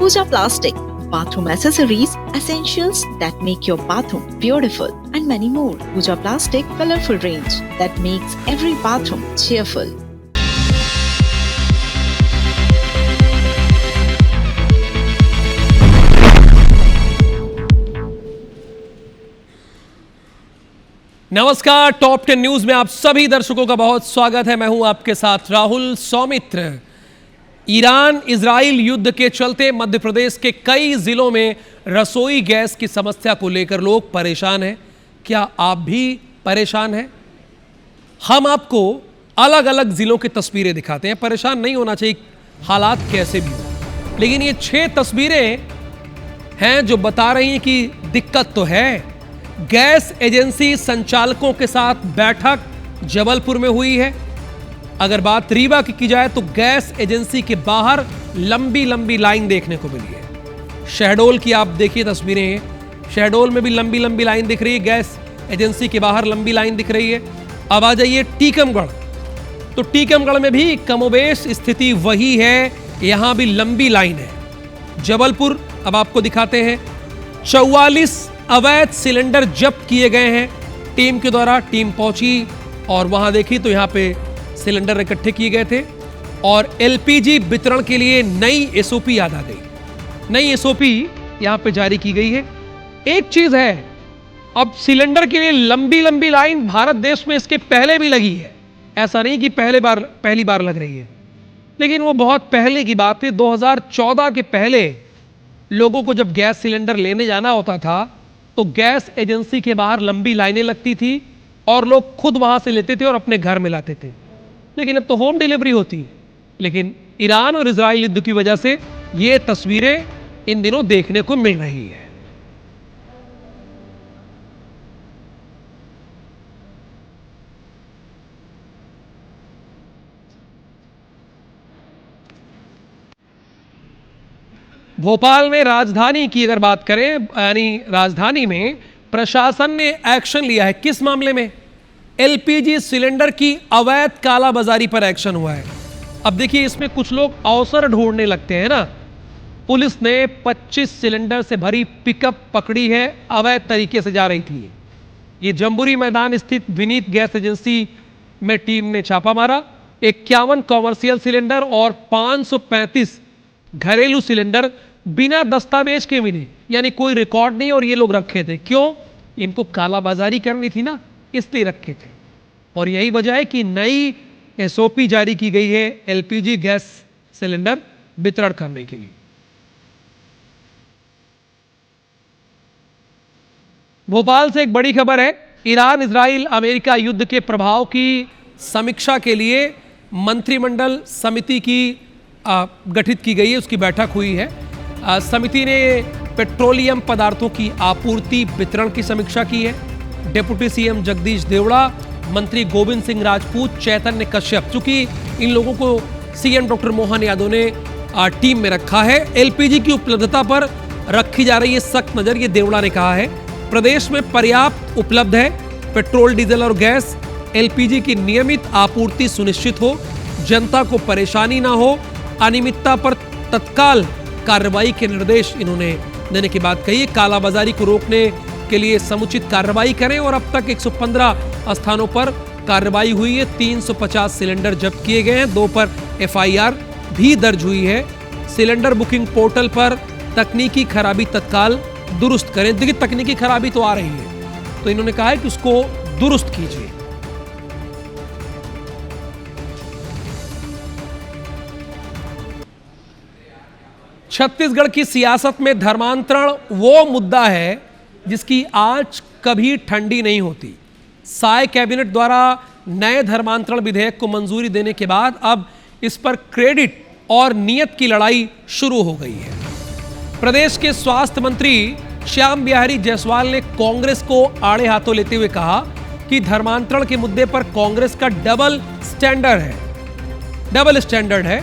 Pooja Plastic, bathroom accessories, essentials that make your bathroom beautiful, and many more. Pooja Plastic colorful range that makes every bathroom cheerful. नमस्कार, top 10 news में आप सभी दर्शकों का बहुत स्वागत है। मैं हूं आपके साथ राहुल सौमित्र। ईरान इजराइल युद्ध के चलते मध्य प्रदेश के कई जिलों में रसोई गैस की समस्या को लेकर लोग परेशान हैं। क्या आप भी परेशान हैं? हम आपको अलग अलग जिलों की तस्वीरें दिखाते हैं। परेशान नहीं होना चाहिए, हालात कैसे भी हो, लेकिन ये 6 तस्वीरें हैं जो बता रही हैं कि दिक्कत तो है। गैस एजेंसी संचालकों के साथ बैठक जबलपुर में हुई है। अगर बात रीवा की जाए तो गैस एजेंसी के बाहर लंबी लंबी लाइन देखने को मिली है। शहडोल की आप देखिए तस्वीरें हैं, शहडोल में भी लंबी लंबी लाइन दिख रही है, गैस एजेंसी के बाहर लंबी लाइन दिख रही है। अब आ जाइए टीकमगढ़, तो टीकमगढ़ में भी कमोबेश स्थिति वही है, यहां भी लंबी लाइन है। जबलपुर अब आपको दिखाते हैं, 44 अवैध सिलेंडर जब्त किए गए हैं। टीम के द्वारा टीम पहुंची और वहां देखी तो यहां पे सिलेंडर इकट्ठे किए गए थे और एलपीजी वितरण के लिए नई एसओपी याद आ गई। नई एसओपी यहां पे जारी की गई है। एक चीज है, अब सिलेंडर के लिए लंबी लंबी लाइन भारत देश में इसके पहले भी लगी है, ऐसा नहीं कि पहली बार लग रही है, लेकिन वो बहुत पहले की बात है। 2014 के पहले लोगों को जब गैस सिलेंडर लेने जाना होता था तो गैस एजेंसी के बाहर लंबी लाइनें लगती थी और लोग खुद वहां से लेते थे और अपने घर में लाते थे, लेकिन अब तो होम डिलीवरी होती है। लेकिन ईरान और इजराइल युद्ध की वजह से ये तस्वीरें इन दिनों देखने को मिल रही है। भोपाल में राजधानी की अगर बात करें, यानी राजधानी में प्रशासन ने एक्शन लिया है। किस मामले में? एलपीजी सिलेंडर की अवैध कालाबाजारी पर एक्शन हुआ है। अब देखिए, इसमें कुछ लोग अवसर ढूंढने लगते हैं ना। पुलिस ने 25 सिलेंडर से भरी पिकअप पकड़ी है, अवैध तरीके से जा रही थी। ये जम्बूरी मैदान स्थित विनीत गैस एजेंसी में टीम ने छापा मारा। 51 कॉमर्शियल सिलेंडर और 535 घरेलू सिलेंडर बिना दस्तावेज के मिले, यानी कोई रिकॉर्ड नहीं, और ये लोग रखे थे। क्यों? इनको कालाबाजारी करनी थी ना, इसलिए रखे थे। और यही वजह है कि नई एसओपी जारी की गई है एलपीजी गैस सिलेंडर वितरण करने के लिए। भोपाल से एक बड़ी खबर है। ईरान इजराइल अमेरिका युद्ध के प्रभाव की समीक्षा के लिए मंत्रिमंडल समिति की गठित की गई है, उसकी बैठक हुई है। समिति ने पेट्रोलियम पदार्थों की आपूर्ति वितरण की समीक्षा की है। डिप्टी सीएम जगदीश देवड़ा, मंत्री गोविंद सिंह राजपूत, चैतन्य कश्यप, चूंकि इन लोगों को सीएम डॉक्टर मोहन यादव ने टीम में रखा है। एलपीजी की उपलब्धता पर रखी जा रही है सख्त नजर, ये देवड़ा ने कहा है। प्रदेश में पर्याप्त उपलब्ध है पेट्रोल, डीजल और गैस। एलपीजी की नियमित आपूर्ति सुनिश्चित हो, जनता को परेशानी ना हो। अनियमितता पर तत्काल कार्रवाई के निर्देश इन्होंने देने की बात कही। कालाबाजारी को रोकने के लिए समुचित कार्रवाई करें, और अब तक 115 स्थानों पर कार्रवाई हुई है। 350 सिलेंडर जब्त किए गए हैं, 2 पर एफआईआर भी दर्ज हुई है। सिलेंडर बुकिंग पोर्टल पर तकनीकी खराबी तत्काल दुरुस्त करें। देखिए, तकनीकी खराबी तो आ रही है, तो इन्होंने कहा है कि उसको दुरुस्त कीजिए। छत्तीसगढ़ की सियासत में धर्मांतरण वो मुद्दा है जिसकी आंच कभी ठंडी नहीं होती। साय कैबिनेट द्वारा नए धर्मांतरण विधेयक को मंजूरी देने के बाद अब इस पर क्रेडिट और नियत की लड़ाई शुरू हो गई है। प्रदेश के स्वास्थ्य मंत्री श्याम बिहारी जायसवाल ने कांग्रेस को आड़े हाथों लेते हुए कहा कि धर्मांतरण के मुद्दे पर कांग्रेस का डबल स्टैंडर्ड है।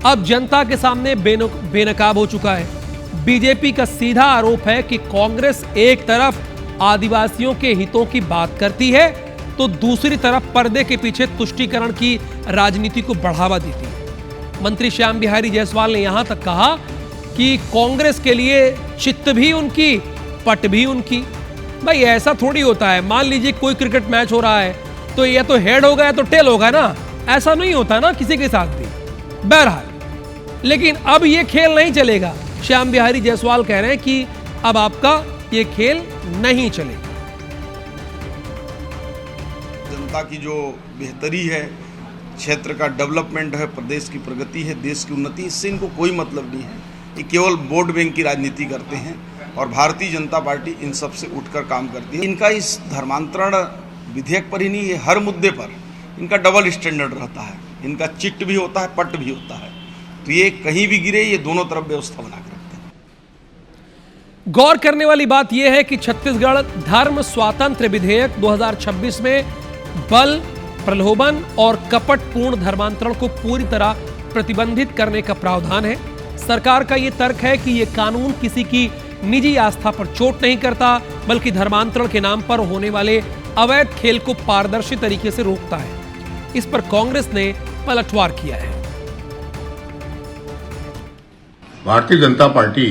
अब जनता के सामने बेनकाब हो चुका है। बीजेपी का सीधा आरोप है कि कांग्रेस एक तरफ आदिवासियों के हितों की बात करती है तो दूसरी तरफ पर्दे के पीछे तुष्टीकरण की राजनीति को बढ़ावा देती है। मंत्री श्याम बिहारी जायसवाल ने यहां तक कहा कि कांग्रेस के लिए चित्त भी उनकी, पट भी उनकी। भाई ऐसा थोड़ी होता है, मान लीजिए कोई क्रिकेट मैच हो रहा है तो या तो हेड होगा या तो टेल होगा ना, ऐसा नहीं होता ना किसी के साथ भी। बहरहाल, लेकिन अब ये खेल नहीं चलेगा। श्याम बिहारी जायसवाल कह रहे हैं कि अब आपका ये खेल नहीं चलेगा। जनता की जो बेहतरी है, क्षेत्र का डेवलपमेंट है, प्रदेश की प्रगति है, देश की उन्नति, इससे इनको कोई मतलब नहीं है। ये केवल वोट बैंक की राजनीति करते हैं और भारतीय जनता पार्टी इन सब से उठकर काम करती है। इनका इस धर्मांतरण विधेयक पर ही नहीं, ये हर मुद्दे पर इनका डबल स्टैंडर्ड रहता है। इनका चिट भी होता है, पट भी होता है, तो ये कहीं भी गिरे ये दोनों तरफ व्यवस्था बना कर रखते हैं। गौर करने वाली बात यह है कि छत्तीसगढ़ धर्म स्वातंत्र्य विधेयक 2026 में बल, प्रलोभन और कपटपूर्ण धर्मांतरण को पूरी तरह प्रतिबंधित करने का प्रावधान है। सरकार का यह तर्क है कि यह कानून किसी की निजी आस्था पर चोट नहीं करता, बल्कि धर्मांतरण के नाम पर होने वाले अवैध खेल को पारदर्शी तरीके से रोकता है। इस पर कांग्रेस ने पलटवार किया है। भारतीय जनता पार्टी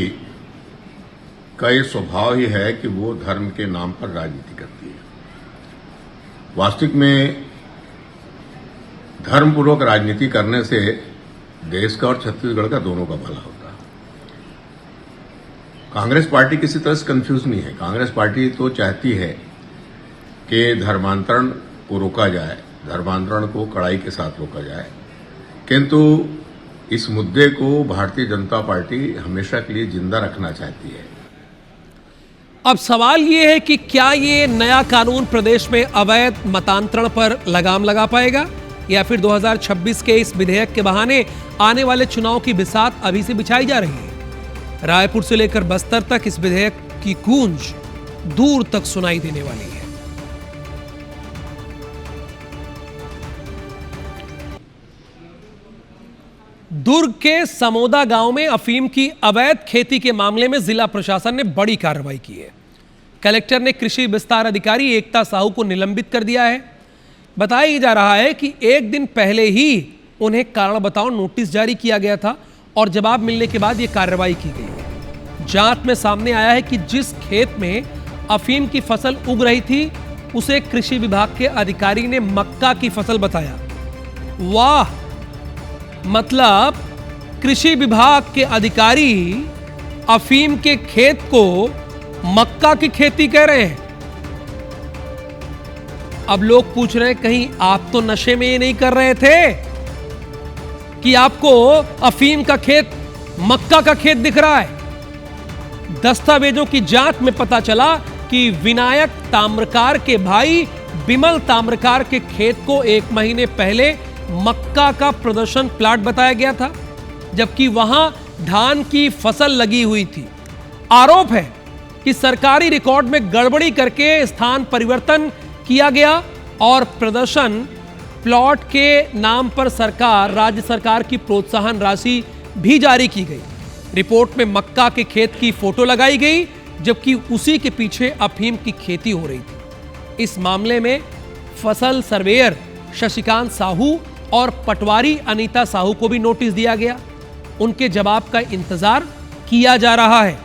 का ये स्वभाव ही है कि वो धर्म के नाम पर राजनीति करती है। वास्तविक में धर्मपूर्वक राजनीति करने से देश का और छत्तीसगढ़ का दोनों का भला होता है। कांग्रेस पार्टी किसी तरह से कंफ्यूज नहीं है। कांग्रेस पार्टी तो चाहती है कि धर्मांतरण को रोका जाए, धर्मांतरण को कड़ाई के साथ रोका जाए, किंतु इस मुद्दे को भारतीय जनता पार्टी हमेशा के लिए जिंदा रखना चाहती है। अब सवाल यह है कि क्या ये नया कानून प्रदेश में अवैध मतांतरण पर लगाम लगा पाएगा, या फिर 2026 के इस विधेयक के बहाने आने वाले चुनाव की बिसात अभी से बिछाई जा रही है। रायपुर से लेकर बस्तर तक इस विधेयक की गूंज दूर तक सुनाई देने वाली है। दुर्ग के समोदा गांव में अफीम की अवैध खेती के मामले में जिला प्रशासन ने बड़ी कार्रवाई की है। कलेक्टर ने कृषि विस्तार अधिकारी एकता साहू को निलंबित कर दिया है। बताया जा रहा है कि एक दिन पहले ही उन्हें कारण बताओ नोटिस जारी किया गया था और जवाब मिलने के बाद यह कार्रवाई की गई है। जांच में सामने आया है कि जिस खेत में अफीम की फसल उग रही थी उसे कृषि विभाग के अधिकारी ने मक्का की फसल बताया। वाह, मतलब कृषि विभाग के अधिकारी अफीम के खेत को मक्का की खेती कह रहे हैं। अब लोग पूछ रहे हैं कहीं आप तो नशे में ये नहीं कर रहे थे कि आपको अफीम का खेत मक्का का खेत दिख रहा है। दस्तावेजों की जांच में पता चला कि विनायक ताम्रकार के भाई बिमल ताम्रकार के खेत को 1 महीने पहले मक्का का प्रदर्शन प्लाट बताया गया था, जबकि वहां धान की फसल लगी हुई थी। आरोप है कि सरकारी रिकॉर्ड में गड़बड़ी करके स्थान परिवर्तन किया गया और प्रदर्शन प्लॉट के नाम पर राज्य सरकार की प्रोत्साहन राशि भी जारी की गई। रिपोर्ट में मक्का के खेत की फोटो लगाई गई, जबकि उसी के पीछे अफीम की खेती हो रही थी। इस मामले में फसल सर्वेयर शशिकांत साहू और पटवारी अनीता साहू को भी नोटिस दिया गया। उनके जवाब का इंतजार किया जा रहा है।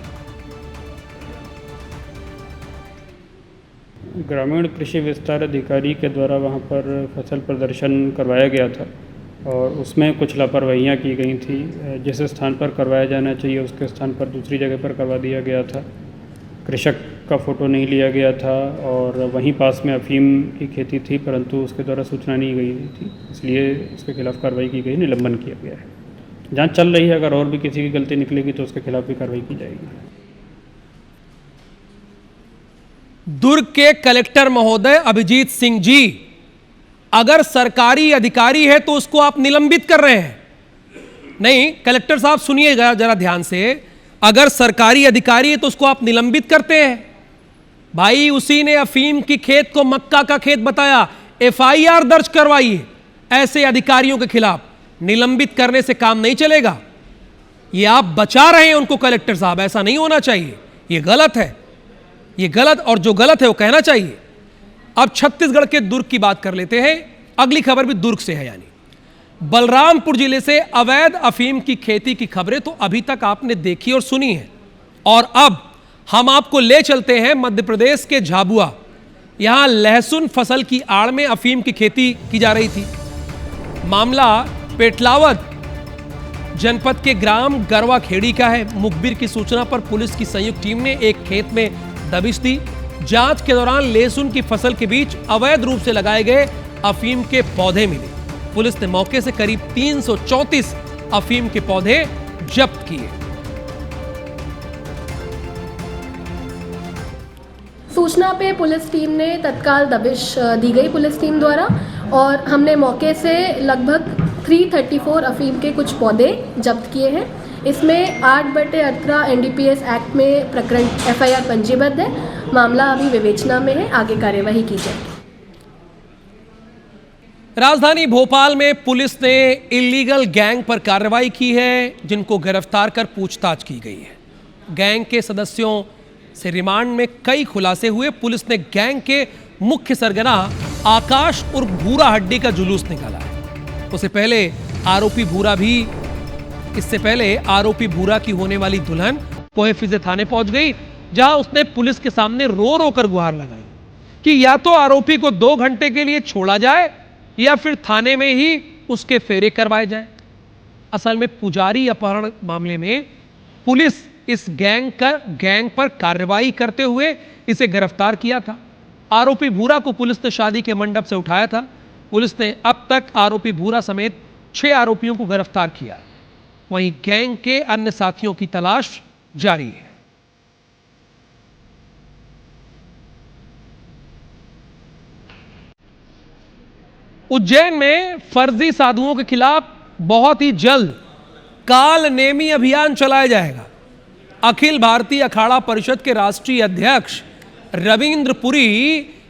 ग्रामीण कृषि विस्तार अधिकारी के द्वारा वहां पर फसल प्रदर्शन करवाया गया था और उसमें कुछ लापरवाहियां की गई थी। जिस स्थान पर करवाया जाना चाहिए उसके स्थान पर दूसरी जगह पर करवा दिया गया था। कृषक का फोटो नहीं लिया गया था और वहीं पास में अफीम की खेती थी, परंतु उसके द्वारा सूचना नहीं गई थी, इसलिए उसके खिलाफ कार्रवाई की गई, निलंबन किया गया है। जांच चल रही है, अगर और भी किसी की गलती निकलेगी तो उसके खिलाफ भी कार्रवाई की जाएगी। दुर्ग के कलेक्टर महोदय अभिजीत सिंह जी, अगर सरकारी अधिकारी है तो उसको आप निलंबित कर रहे हैं। नहीं, कलेक्टर साहब सुनिएगा जरा ध्यान से, अगर सरकारी अधिकारी है तो उसको आप निलंबित करते हैं। भाई उसी ने अफीम की खेत को मक्का का खेत बताया, एफआईआर दर्ज करवाइए ऐसे अधिकारियों के खिलाफ। निलंबित करने से काम नहीं चलेगा। ये आप बचा रहे हैं उनको कलेक्टर साहब, ऐसा नहीं होना चाहिए, ये गलत है, ये गलत, और जो गलत है वो कहना चाहिए। अब छत्तीसगढ़ के दुर्ग की बात कर लेते हैं। अगली खबर भी दुर्ग से है। यानी बलरामपुर जिले से अवैध अफीम की खेती की खबरें तो अभी तक आपने देखी और सुनी है, और अब हम आपको ले चलते हैं मध्य प्रदेश के झाबुआ। यहां लहसुन फसल की आड़ में अफीम की खेती की जा रही थी। मामला पेटलावद जनपद के ग्राम गरवा खेड़ी का है। मुखबिर की सूचना पर पुलिस की संयुक्त टीम ने एक खेत में दबिश दी। जांच के दौरान लहसुन की फसल के बीच अवैध रूप से लगाए गए अफीम के पौधे मिले। पुलिस ने मौके से करीब 334 अफीम के पौधे जब्त किए। सूचना पे पुलिस टीम ने तत्काल दबिश दी गई पुलिस टीम द्वारा, और हमने मौके से लगभग 334 अफीम के कुछ पौधे जब्त किए हैं। इसमें 8/18 NDPS एक्ट में प्रकरण FIR पंजीबद्ध है। मामला अभी विवेचना में है, आगे कार्यवाही की जाएगी। राजधानी भोपाल में पुलिस ने इलीगल गैंग पर कार्रवाई की है, जिनको गिरफ्तार कर पूछताछ की गई है। गैंग के सदस्यों से रिमांड में कई खुलासे हुए। पुलिस ने गैंग के मुख्य सरगना आकाश उर्फ भूरा हड्डी का जुलूस निकाला है। इससे पहले आरोपी भूरा की होने वाली दुल्हन पोहेफिजे थाने पहुंच गई, जहां उसने पुलिस के सामने रो रो कर गुहार लगाई कि या तो आरोपी को 2 घंटे के लिए छोड़ा जाए या फिर थाने में ही उसके फेरे करवाए जाए। असल में पुजारी अपहरण मामले में पुलिस इस गैंग पर कार्रवाई करते हुए इसे गिरफ्तार किया था। आरोपी भूरा को पुलिस ने शादी के मंडप से उठाया था। पुलिस ने अब तक आरोपी भूरा समेत 6 आरोपियों को गिरफ्तार किया। वहीं गैंग के अन्य साथियों की तलाश जारी है। उज्जैन में फर्जी साधुओं के खिलाफ बहुत ही जल्द काल नेमी अभियान चलाया जाएगा। अखिल भारतीय अखाड़ा परिषद के राष्ट्रीय अध्यक्ष रविंद्र पुरी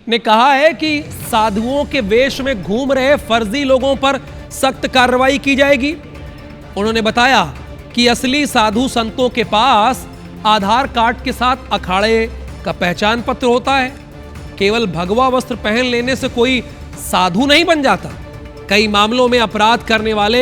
ने कहा है कि साधुओं के वेश में घूम रहे फर्जी लोगों पर सख्त कार्रवाई की जाएगी। उन्होंने बताया कि असली साधु संतों के पास आधार कार्ड के साथ अखाड़े का पहचान पत्र होता है। केवल भगवा वस्त्र पहन लेने से कोई साधु नहीं बन जाता। कई मामलों में अपराध करने वाले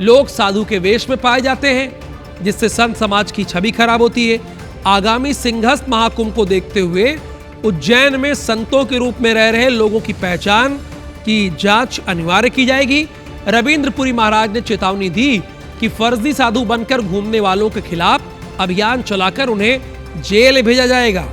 लोग साधु के वेश में पाए जाते हैं, जिससे संत समाज की छवि खराब होती है। आगामी सिंहस्थ महाकुंभ को देखते हुए उज्जैन में संतों के रूप में रह रहे लोगों की पहचान की जांच अनिवार्य की जाएगी। रविंद्रपुरी महाराज ने चेतावनी दी कि फर्जी साधु बनकर घूमने वालों के खिलाफ अभियान चलाकर उन्हें जेल भेजा जाएगा।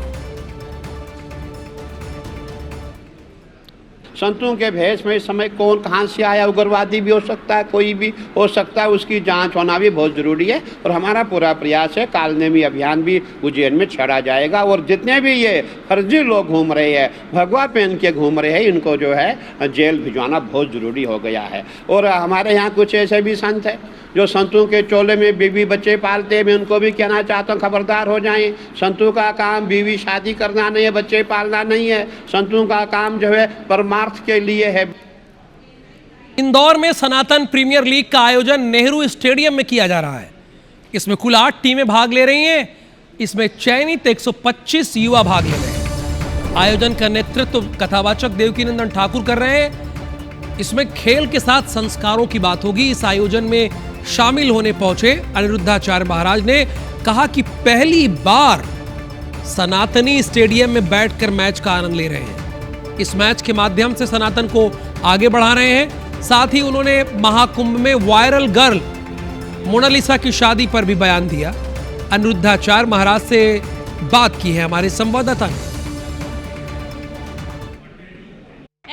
संतों के भेष में इस समय कौन कहाँ से आया, उग्रवादी भी हो सकता है, कोई भी हो सकता है, उसकी जांच होना भी बहुत ज़रूरी है। और हमारा पूरा प्रयास है कालनेमी अभियान भी उज्जैन में छेड़ा जाएगा। और जितने भी ये फर्जी लोग घूम रहे हैं, भगवा पहन के घूम रहे हैं, इनको जो है जेल भिजवाना बहुत ज़रूरी हो गया है। और हमारे यहाँ कुछ ऐसे भी संत हैं जो संतों के चोले में बीवी बच्चे पालते हैं। मैं उनको भी कहना चाहता हूँ, खबरदार हो जाएं। संतों का काम बीवी शादी करना नहीं है, बच्चे पालना नहीं है। संतों का काम जो है परमार्थ के लिए है। इंदौर में सनातन प्रीमियर लीग का आयोजन नेहरू स्टेडियम में किया जा रहा है। इसमें कुल 8 टीमें भाग ले रही हैं। इसमें चयनित 125 युवा भाग ले रहे हैं। आयोजन का नेतृत्व कथावाचक देवकीनंदन ठाकुर कर रहे हैं। इसमें खेल के साथ संस्कारों की बात होगी। इस आयोजन में शामिल होने पहुंचे अनिरुद्धाचार्य महाराज ने कहा कि पहली बार सनातनी स्टेडियम में बैठकर मैच का आनंद ले रहे हैं। इस मैच के माध्यम से सनातन को आगे बढ़ा रहे हैं। साथ ही उन्होंने महाकुंभ में वायरल गर्ल मोनालिसा की शादी पर भी बयान दिया। अनिरुद्धाचार्य महाराज से बात की है हमारे संवाददाता ने।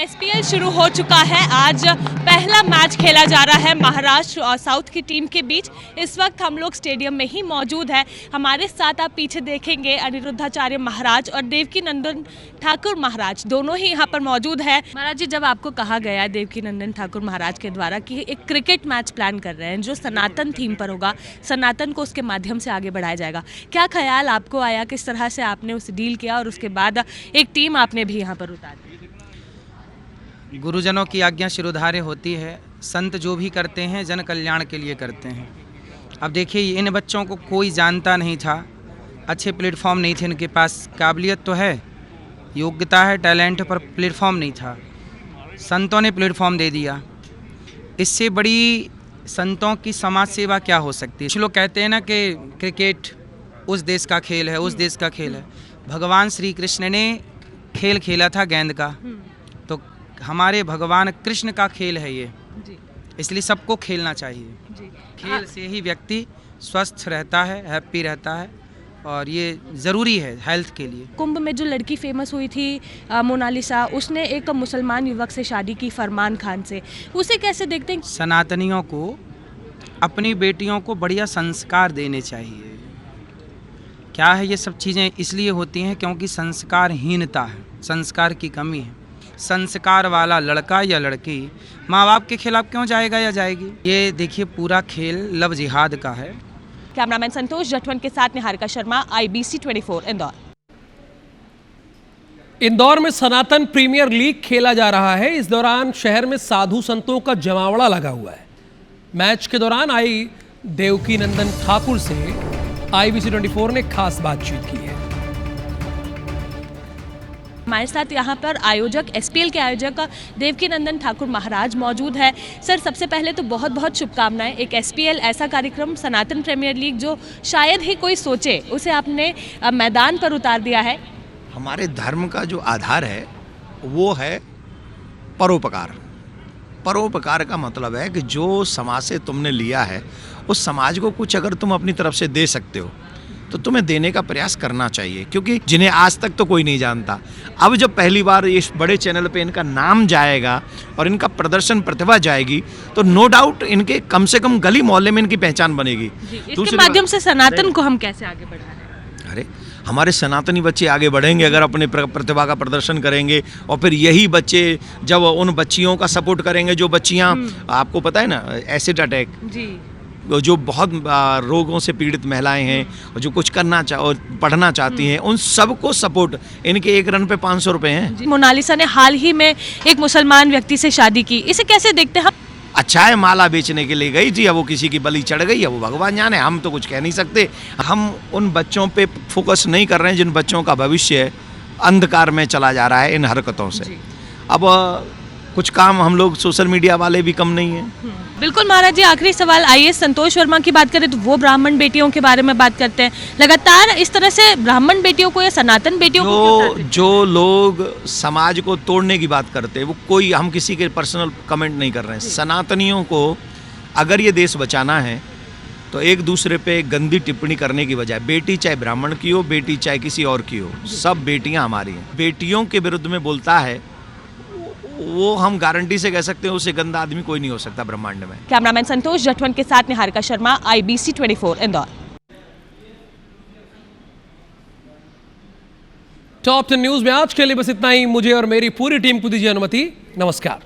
SPL शुरू हो चुका है। आज पहला मैच खेला जा रहा है महाराष्ट्र और साउथ की टीम के बीच। इस वक्त हम लोग स्टेडियम में ही मौजूद है। हमारे साथ आप पीछे देखेंगे अनिरुद्धाचार्य महाराज और देवकीनंदन ठाकुर महाराज, दोनों ही यहाँ पर मौजूद है। महाराज जी, जब आपको कहा गया देवकीनंदन ठाकुर महाराज के द्वारा कि एक क्रिकेट मैच प्लान कर रहे हैं जो सनातन थीम पर होगा, सनातन को उसके माध्यम से आगे बढ़ाया जाएगा, क्या ख्याल आपको आया? किस तरह से आपने उसे डील किया और उसके बाद एक टीम आपने भी यहाँ पर उतारी? गुरुजनों की आज्ञा शिरोधार्य होती है। संत जो भी करते हैं जन कल्याण के लिए करते हैं। अब देखिए, इन बच्चों को कोई जानता नहीं था, अच्छे प्लेटफॉर्म नहीं थे इनके पास। काबिलियत तो है, योग्यता है, टैलेंट, पर प्लेटफॉर्म नहीं था। संतों ने प्लेटफॉर्म दे दिया। इससे बड़ी संतों की समाज सेवा क्या हो सकती है। कुछ लोग कहते हैं ना कि क्रिकेट उस देश का खेल है, उस देश का खेल है। भगवान श्री कृष्ण ने खेल खेला था गेंद का, तो हमारे भगवान कृष्ण का खेल है ये, इसलिए सबको खेलना चाहिए। खेल से ही व्यक्ति स्वस्थ रहता है, हैप्पी रहता है, और ये ज़रूरी है हेल्थ के लिए। कुंभ में जो लड़की फेमस हुई थी मोनालिसा, उसने एक मुसलमान युवक से शादी की, फरमान खान से, उसे कैसे देखते हैं? सनातनियों को अपनी बेटियों को बढ़िया संस्कार देने चाहिए। क्या है ये सब चीज़ें इसलिए होती हैं क्योंकि संस्कारहीनता है, संस्कार की कमी है। संस्कार वाला लड़का या लड़की माँ बाप के खिलाफ क्यों जाएगा या जाएगी। ये देखिए पूरा खेल लव जिहाद का है। कैमरामैन संतोष जटवन के साथ निहारिका शर्मा, IBC 24 इंदौर। इंदौर में सनातन प्रीमियर लीग खेला जा रहा है। इस दौरान शहर में साधु संतों का जमावड़ा लगा हुआ है। मैच के दौरान आई देवकी नंदन ठाकुर से IBC 24 ने खास बातचीत की है। हमारे साथ यहाँ पर आयोजक, SPL के आयोजक देवकी नंदन ठाकुर महाराज मौजूद है। सर, सबसे पहले तो बहुत बहुत शुभकामनाएं। एक SPL ऐसा कार्यक्रम, सनातन प्रीमियर लीग, जो शायद ही कोई सोचे, उसे आपने मैदान पर उतार दिया है। हमारे धर्म का जो आधार है वो है परोपकार। परोपकार का मतलब है कि जो समाज से तुमने लिया है उस समाज को कुछ अगर तुम अपनी तरफ से दे सकते हो तो तुम्हें देने का प्रयास करना चाहिए, क्योंकि जिन्हें आज तक तो कोई नहीं जानता, अब जब पहली बार इस बड़े चैनल पे इनका नाम जाएगा और इनका प्रदर्शन प्रतिभा जाएगी तो नो डाउट इनके कम से कम गली मोहल्ले में इनकी पहचान बनेगी। इसके माध्यम से सनातन को हम कैसे आगे बढ़ा रहे हैं? अरे हमारे सनातनी बच्चे आगे बढ़ेंगे अगर अपने प्रतिभा का प्रदर्शन करेंगे, और फिर यही बच्चे जब उन बच्चियों का सपोर्ट करेंगे जो बच्चियां, आपको पता है ना, एसिड अटैक जी, जो बहुत रोगों से पीड़ित महिलाएं हैं और जो कुछ करना और पढ़ना चाहती हैं, उन सबको सपोर्ट, इनके एक रन पे 500 रुपए हैं। मोनालिसा ने हाल ही में एक मुसलमान व्यक्ति से शादी की, इसे कैसे देखते हैं? अच्छा है, माला बेचने के लिए गई थी, अब वो किसी की बलि चढ़ गई है, वो भगवान जाने, हम तो कुछ कह नहीं सकते। हम उन बच्चों पे फोकस नहीं कर रहे हैं जिन बच्चों का भविष्य अंधकार में चला जा रहा है इन हरकतों से। अब कुछ काम हम लोग सोशल मीडिया वाले भी कम नहीं है। बिल्कुल महाराज जी, आखिरी सवाल, आइए संतोष वर्मा की बात करें तो वो ब्राह्मण बेटियों के बारे में बात करते हैं। लगातार इस तरह से ब्राह्मण बेटियों को या सनातन बेटियों को जो लोग समाज को तोड़ने की बात करते हैं, वो कोई, हम किसी के पर्सनल कमेंट नहीं कर रहे हैं। सनातनियों को अगर ये देश बचाना है तो एक दूसरे पे गंदी टिप्पणी करने की बजाय, बेटी चाहे ब्राह्मण की हो, बेटी चाहे किसी और की हो, सब बेटियां हमारी हैं। बेटियों के विरुद्ध में बोलता है वो हम गारंटी से कह सकते हैं उससे गंदा आदमी कोई नहीं हो सकता ब्रह्मांड में। कैमरामैन संतोष जटवन के साथ Niharika Sharma, IBC 24 Indore. Top 10 news में आज के लिए बस इतना ही। मुझे और मेरी पूरी टीम को दीजिए अनुमति। नमस्कार।